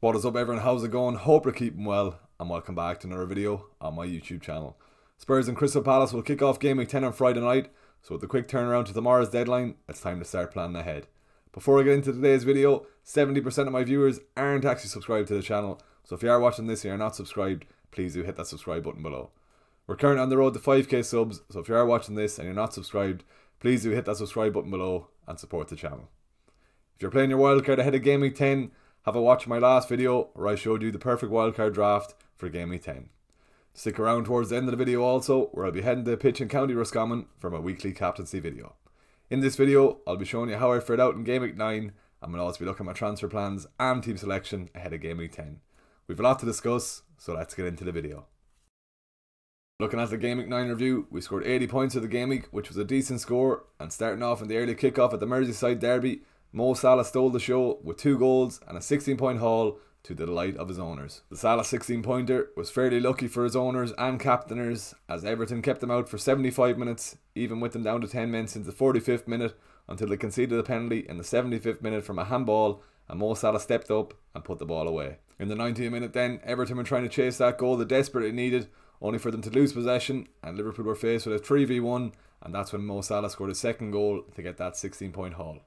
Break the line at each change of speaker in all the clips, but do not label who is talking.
What is up everyone, how's it going? Hope you're keeping well and welcome back to another video on my YouTube channel. Spurs and Crystal Palace will kick off Gameweek 10 on Friday night, so with the quick turnaround to tomorrow's deadline, it's time to start planning ahead. Before I get into today's video, 70% of my viewers aren't actually subscribed to the channel, so if you are watching this and you're not subscribed, please do hit that subscribe button below. We're currently on the road to 5k subs, so if you are watching this and you're not subscribed, please do hit that subscribe button below and support the channel. If you're playing your wildcard ahead of Gameweek 10, have a watch my last video where I showed you the perfect wildcard draft for Gameweek 10. Stick around towards the end of the video also, where I'll be heading to pitch in County Roscommon for my weekly captaincy video. In this video, I'll be showing you how I fared out in Gameweek 9, and we'll also be looking at my transfer plans and team selection ahead of Gameweek 10. We've a lot to discuss, so let's get into the video. Looking at the Gameweek 9 review, we scored 80 points for the Gameweek, which was a decent score, and starting off in the early kickoff at the Merseyside derby, Mo Salah stole the show with 2 goals and a 16-point haul to the delight of his owners. The Salah 16-pointer was fairly lucky for his owners and captainers, as Everton kept him out for 75 minutes, even with them down to 10 men since the 45th minute, until they conceded a penalty in the 75th minute from a handball, and Mo Salah stepped up and put the ball away. In the 90th minute then, Everton were trying to chase that goal they desperately needed, only for them to lose possession, and Liverpool were faced with a 3v1, and that's when Mo Salah scored his second goal to get that 16-point haul.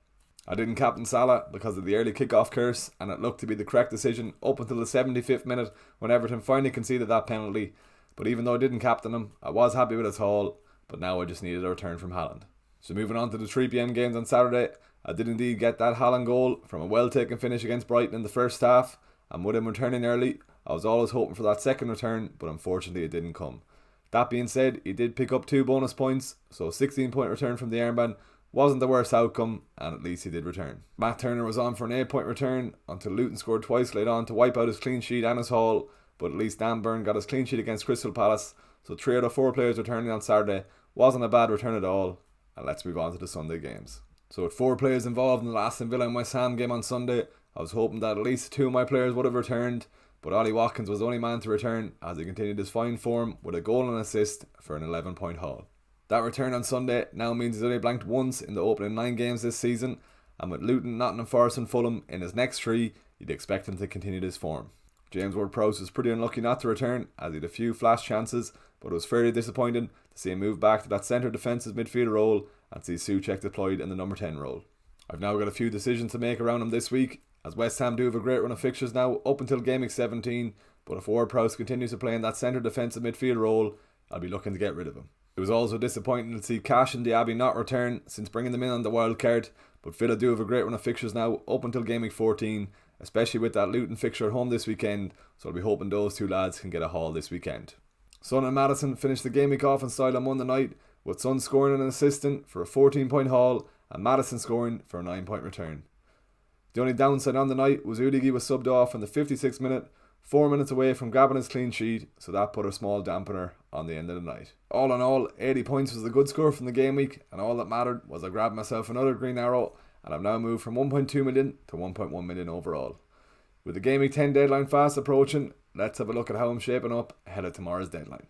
I didn't captain Salah because of the early kick-off curse, and it looked to be the correct decision up until the 75th minute when Everton finally conceded that penalty. But even though I didn't captain him, I was happy with his haul, but now I just needed a return from Haaland. So moving on to the 3pm games on Saturday, I did indeed get that Haaland goal from a well-taken finish against Brighton in the first half, and with him returning early, I was always hoping for that second return, but unfortunately it didn't come. That being said, he did pick up 2 bonus points, so a 16-point return from the armband wasn't the worst outcome, and at least he did return. Matt Turner was on for an 8-point return until Luton scored twice late on to wipe out his clean sheet and his haul, but at least Dan Burn got his clean sheet against Crystal Palace, so 3 out of 4 players returning on Saturday wasn't a bad return at all. And let's move on to the Sunday games. So with 4 players involved in the Aston Villa and West Ham game on Sunday, I was hoping that at least 2 of my players would have returned, but Ollie Watkins was the only man to return as he continued his fine form with a goal and assist for an 11-point haul. That return on Sunday now means he's only blanked once in the opening 9 games this season, and with Luton, Nottingham Forest and Fulham in his next 3, you'd expect him to continue this form. James Ward-Prowse was pretty unlucky not to return as he had a few flash chances, but it was fairly disappointing to see him move back to that centre defensive midfield role and see Souček deployed in the number 10 role. I've now got a few decisions to make around him this week, as West Ham do have a great run of fixtures now up until Gameweek 17, but if Ward-Prowse continues to play in that centre defensive midfield role, I'll be looking to get rid of him. It was also disappointing to see Cash and Diaby not return since bringing them in on the wild card, but Villa do have a great run of fixtures now up until Gameweek 14, especially with that Luton fixture at home this weekend, so I'll be hoping those 2 lads can get a haul this weekend. Son and Maddison finished the Gameweek off in style on Monday night, with Son scoring an assistant for a 14-point haul and Maddison scoring for a 9-point return. The only downside on the night was Udigi was subbed off in the 56th minute, 4 minutes away from grabbing his clean sheet, so that put a small dampener on the end of the night. All in all, 80 points was a good score from the game week, and all that mattered was I grabbed myself another green arrow, and I've now moved from 1.2 million to 1.1 million overall. With the Game Week 10 deadline fast approaching, let's have a look at how I'm shaping up ahead of tomorrow's deadline.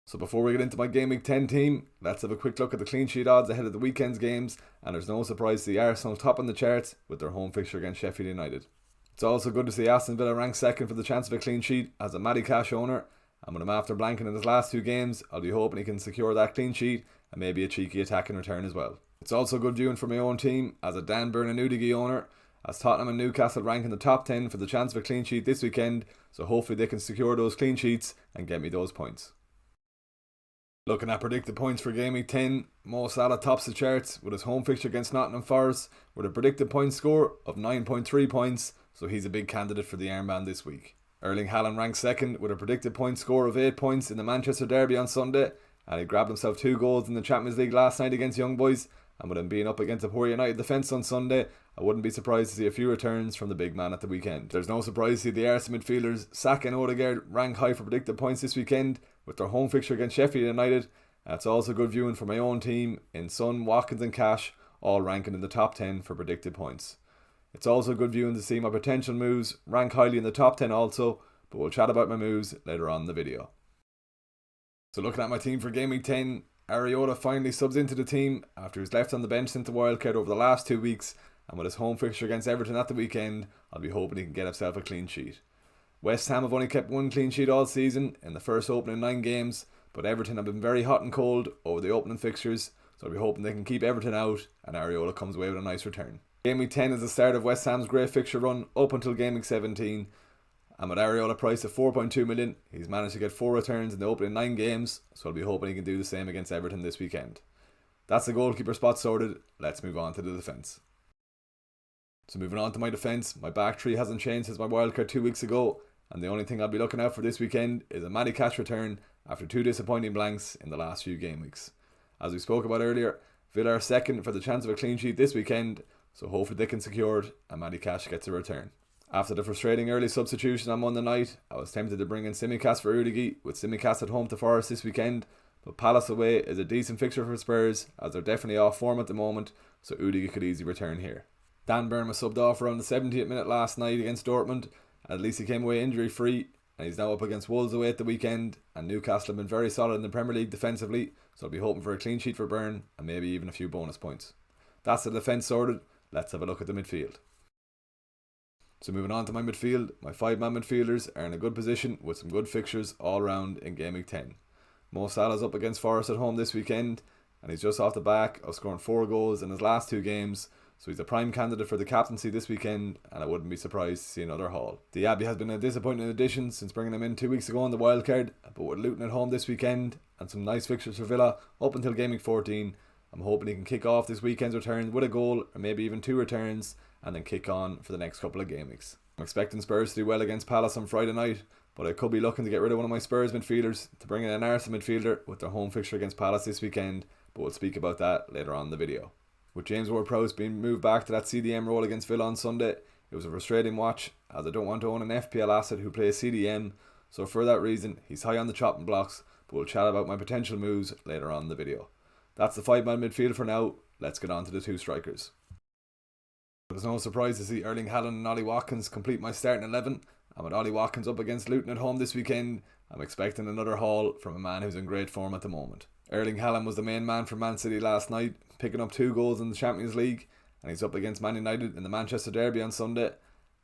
So before we get into my Game Week 10 team, let's have a quick look at the clean sheet odds ahead of the weekend's games, and there's no surprise to see Arsenal top in the charts with their home fixture against Sheffield United. It's also good to see Aston Villa ranked second for the chance of a clean sheet as a Matty Cash owner, and with him after blanking in his last 2 games, I'll be hoping he can secure that clean sheet and maybe a cheeky attack in return as well. It's also good viewing for my own team as a Dan Burn and Udigi owner, as Tottenham and Newcastle rank in the top 10 for the chance of a clean sheet this weekend, so hopefully they can secure those clean sheets and get me those points. Looking at predicted points for Game Week 10, Mo Salah tops the charts with his home fixture against Nottingham Forest with a predicted point score of 9.3 points, so he's a big candidate for the armband this week. Erling Haaland ranks second with a predicted point score of 8 points in the Manchester derby on Sunday, and he grabbed himself 2 goals in the Champions League last night against Young Boys, and with him being up against a poor United defence on Sunday, I wouldn't be surprised to see a few returns from the big man at the weekend. There's no surprise to see the Arsenal midfielders SAKA and Odegaard rank high for predicted points this weekend with their home fixture against Sheffield United, and it's also good viewing for my own team in Son, Watkins and Cash, all ranking in the top 10 for predicted points. It's also good viewing to see my potential moves rank highly in the top 10 also, but we'll chat about my moves later on in the video. So looking at my team for Game Week 10, Eire finally subs into the team after he was left on the bench since the wildcard over the last 2 weeks, and with his home fixture against Everton at the weekend, I'll be hoping he can get himself a clean sheet. West Ham have only kept one clean sheet all season in the first opening 9 games, but Everton have been very hot and cold over the opening fixtures, so I'll be hoping they can keep Everton out and Areola comes away with a nice return. Gameweek 10 is the start of West Ham's great fixture run up until Gameweek 17, and with Areola priced at 4.2 million, he's managed to get 4 returns in the opening 9 games, so I'll be hoping he can do the same against Everton this weekend. That's the goalkeeper spot sorted, let's move on to the defence. So moving on to my defence, my back three hasn't changed since my wildcard 2 weeks ago, and the only thing I'll be looking out for this weekend is a Matty Cash return after 2 disappointing blanks in the last few game weeks. As we spoke about earlier, Villa are second for the chance of a clean sheet this weekend, so hopefully they can secure it and Matty Cash gets a return. After the frustrating early substitution on Monday night, I was tempted to bring in Tsimikas for Udighi, with Tsimikas at home to Forest this weekend, but Palace away is a decent fixture for Spurs as they're definitely off form at the moment, so Udighi could easily return here. Dan Burn was subbed off around the 70th minute last night against Dortmund, and at least he came away injury free, and he's now up against Wolves away at the weekend, and Newcastle have been very solid in the Premier League defensively, so I'll be hoping for a clean sheet for Burn and maybe even a few bonus points. That's the defence sorted, let's have a look at the midfield. So moving on to my midfield, my 5-man midfielders are in a good position with some good fixtures all round in Gameweek 10. Mo Salah's up against Forest at home this weekend, and he's just off the back of scoring 4 goals in his last 2 games, so he's a prime candidate for the captaincy this weekend, and I wouldn't be surprised to see another haul. Diaby has been a disappointing addition since bringing him in 2 weeks ago on the wildcard, but with Luton at home this weekend and some nice fixtures for Villa up until Gameweek 14, I'm hoping he can kick off this weekend's return with a goal or maybe even 2 returns and then kick on for the next couple of game weeks. I'm expecting Spurs to do well against Palace on Friday night, but I could be looking to get rid of one of my Spurs midfielders to bring in an Arsenal midfielder with their home fixture against Palace this weekend, but we'll speak about that later on in the video. With James Ward-Prowse being moved back to that CDM role against Villa on Sunday, it was a frustrating watch as I don't want to own an FPL asset who plays CDM, so for that reason he's high on the chopping blocks, but we'll chat about my potential moves later on in the video. That's the 5-man midfield for now, let's get on to the 2 strikers. There's no surprise to see Erling Haaland and Ollie Watkins complete my starting 11, and with Ollie Watkins up against Luton at home this weekend, I'm expecting another haul from a man who's in great form at the moment. Erling Haaland was the main man for Man City last night, picking up 2 goals in the Champions League, and he's up against Man United in the Manchester Derby on Sunday,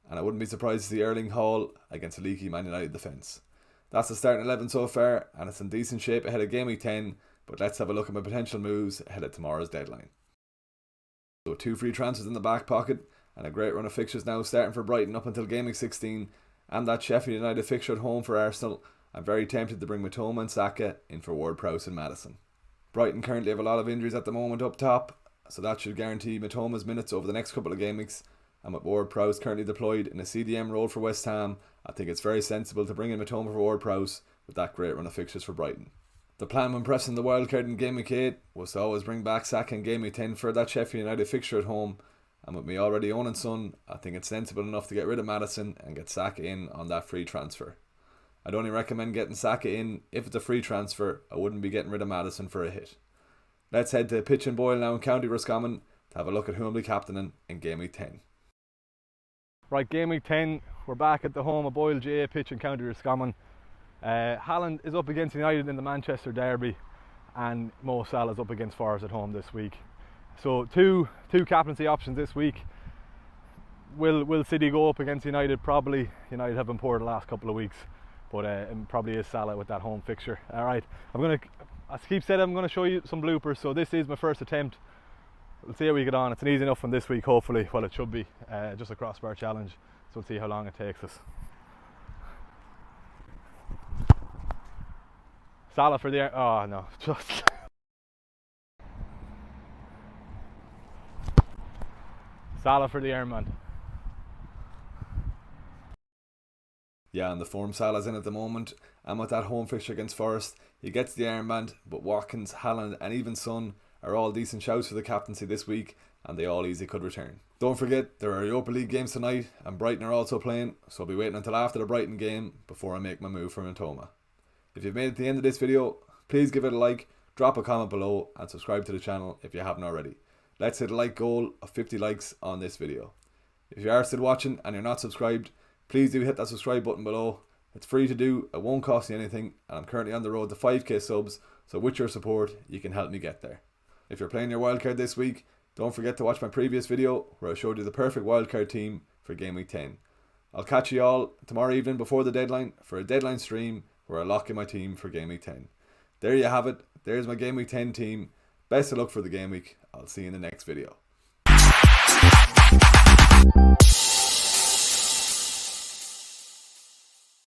and I wouldn't be surprised to see Erling haul against a leaky Man United defence. That's the starting 11 so far, and it's in decent shape ahead of Gameweek 10, but let's have a look at my potential moves ahead of tomorrow's deadline. So 2 free transfers in the back pocket, and a great run of fixtures now starting for Brighton up until Gameweek 16, and that Sheffield United fixture at home for Arsenal. I'm very tempted to bring Mitoma and Saka in for Ward-Prowse and Maddison. Brighton currently have a lot of injuries at the moment up top, so that should guarantee Mitoma's minutes over the next couple of game weeks, and with Ward-Prowse currently deployed in a CDM role for West Ham, I think it's very sensible to bring in Mitoma for Ward-Prowse with that great run of fixtures for Brighton. The plan when pressing the wildcard in Gameweek 8 was to always bring back Saka in Gameweek 10 for that Sheffield United fixture at home, and with me already owning Son, I think it's sensible enough to get rid of Maddison and get Saka in on that free transfer. I'd only recommend getting Saka in if it's a free transfer. I wouldn't be getting rid of Maddison for a hit. Let's head to Pitch and Boyle now in County Roscommon to have a look at who will be captaining in Gameweek 10.
Right, Gameweek 10, we're back at the home of Boyle GA pitch in County Roscommon. Haaland is up against United in the Manchester Derby, and Mo Salah is up against Forest at home this week. So two captaincy options this week. Will City go up against United? Probably. United have been poor the last couple of weeks, but it probably is Salah with that home fixture. Alright, as I keep saying, I'm going to show you some bloopers. So this is my first attempt. We'll see how we get on. It's an easy enough one this week, hopefully. Well, it should be. Just a crossbar challenge, so we'll see how long it takes us. Salah for the... oh no, just... Salah for the Ironman.
Yeah, and the form Salah's in at the moment, and with that home fixture against Forest, he gets the armband, but Watkins, Haaland and even Son are all decent shouts for the captaincy this week, and they all easily could return. Don't forget, there are Europa League games tonight, and Brighton are also playing, so I'll be waiting until after the Brighton game before I make my move for Mitoma. If you've made it to the end of this video, please give it a like, drop a comment below, and subscribe to the channel if you haven't already. Let's hit a like goal of 50 likes on this video. If you are still watching and you're not subscribed, please do hit that subscribe button below. It's free to do, it won't cost you anything, and I'm currently on the road to 5k subs, so with your support, you can help me get there. If you're playing your wildcard this week, Don't forget to watch my previous video where I showed you the perfect wildcard team for Game Week 10. I'll catch you all tomorrow evening before the deadline for a deadline stream where I lock in my team for Game Week 10. There you have it. There's my Game Week 10 team. Best of luck for the game week. I'll see you in the next video.